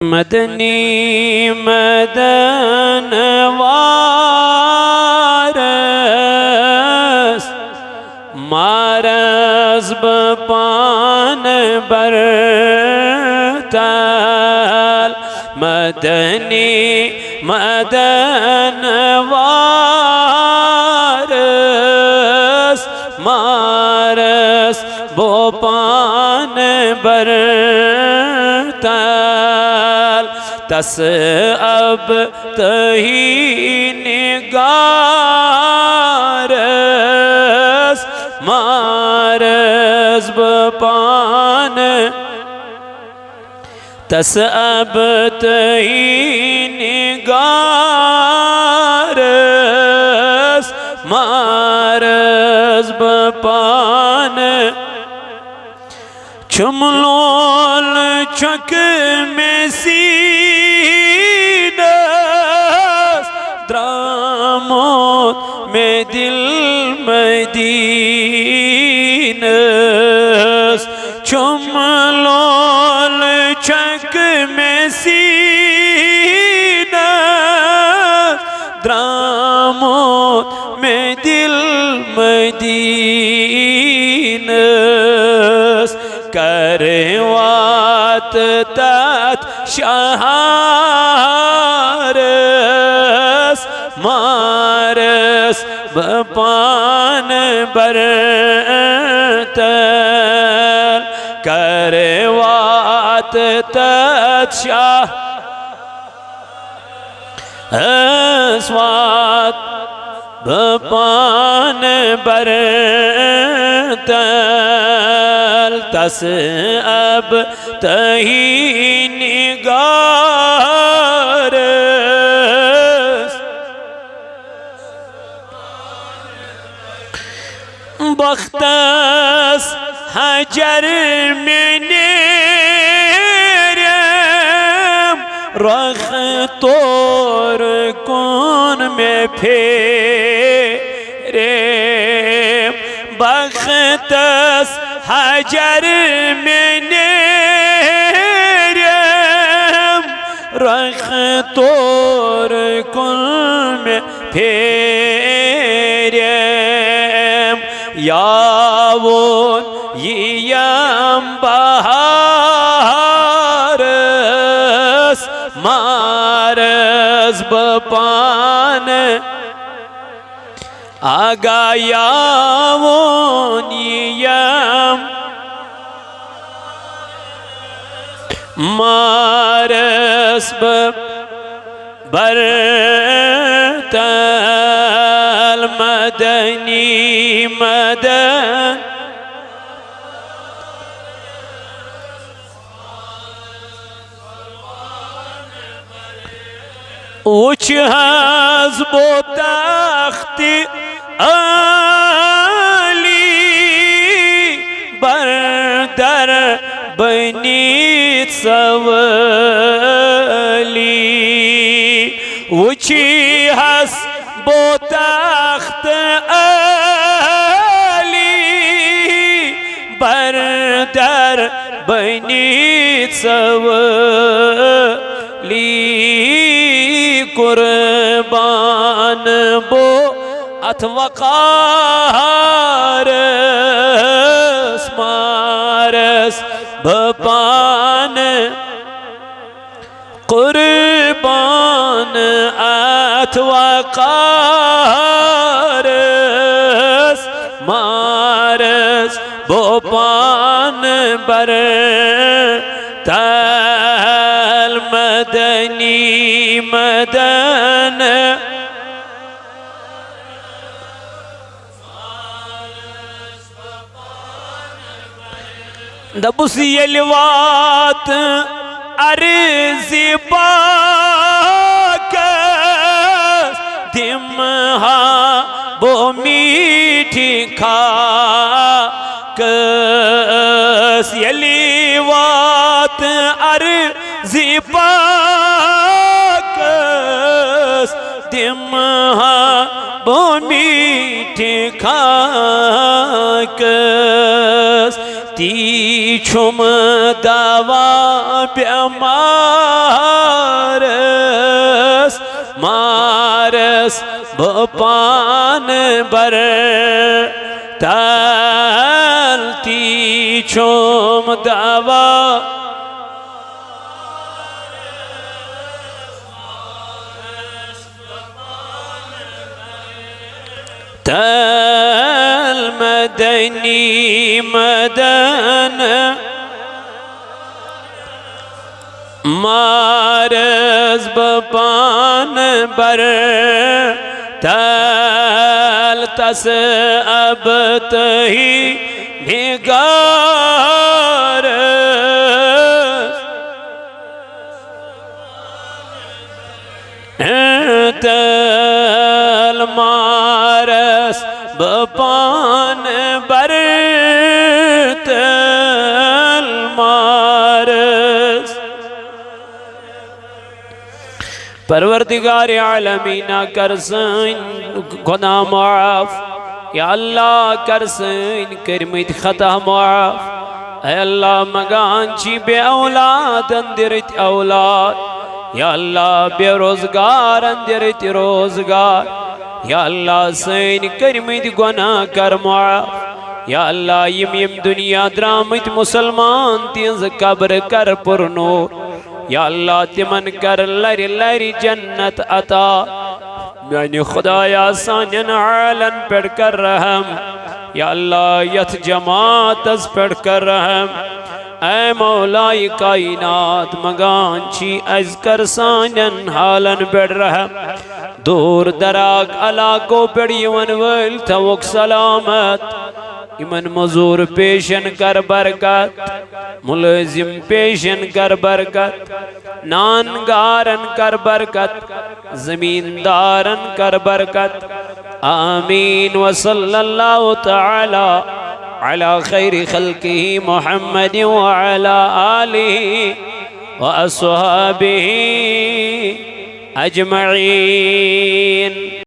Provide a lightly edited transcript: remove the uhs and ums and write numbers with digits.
मदनी मदन वारस मारस बपान बरताल मदनी मदन वारस मारस बोपान बरताल तस अब तही निगारस मारस बपान तस अब तही निगारस मारस बपान चुमलोल चक में सीनस द्रामोत में दिल मदीनस चुमलोल चक में सीनस द्रामोत में दिल मदीनस करवात तात शहारस मारस बपान बरतल करवात तात शहारस बपान बरतल तस अब तही निगारस बख्तस हजर में नेरम रख तोर कौन में फेरे बख्तस हजर में नेरम रख तोर कौन में फेरे यावोन यम बहारस मारस बपान आगा यावोन यम मारस बरतल मदनी मदन उच हज़्बो तख्ती आली बरदर बनीत सवली उची हज़्बो तख्त आली बरदर बनीत सवली कुर्बान बो अथवकारस मारस बपान कुर्बान अथवकारस मारस बोपान बरतल मदनी मदन दबुस यलवात अर्ज़ी पाकस दिमहा बो मीठी खाकस यलवात अर्ज़ी पाकस दिमहा बो मीठी खाकस ती छुम दावा प्यमारस बपान बर तलती छोम दावा तल मदनी मदन मारस बपान बर तल तस अब तही निगार तल मारस बपान बर तल मारस परवरदिगार आलमीना कर सन गुनाह माफ या अल्लाह कर सन करमित खता माफ ऐ अल्लाह मगान ची बे औलाद अंदिरत औलाद या अल्लाह बेरोजगार अंदिरत रोजगार या अल्लाह सन करमित गुनाह कर माफ या अल्लाह यम दुनिया द्रामित मुसलमान तिंज कब्र कर पुरनूर या अल्लाह तिमन कर लरि लरि जन्नत अता यानी खुदाया सानन आलन पेड़ कर रहम या अल्लाह यथ जमात पेड़ कर रहम ऐ मौलाई कायनात मगान छी अज कर सानन हालन पेड़ रहम दूर दराग अलाको पेड़ यवन वल थवक सलामत इमन मजूर पेशन कर बरकत मुलजिम पेशन कर बरकत नानगारन कर बरकत जमींदारन कर बरकत आमीन व सल्लल्लाहु तआला अला खैरि खल्किही मुहम्मद व अला आलिही व अस्हाबिही अजमईन।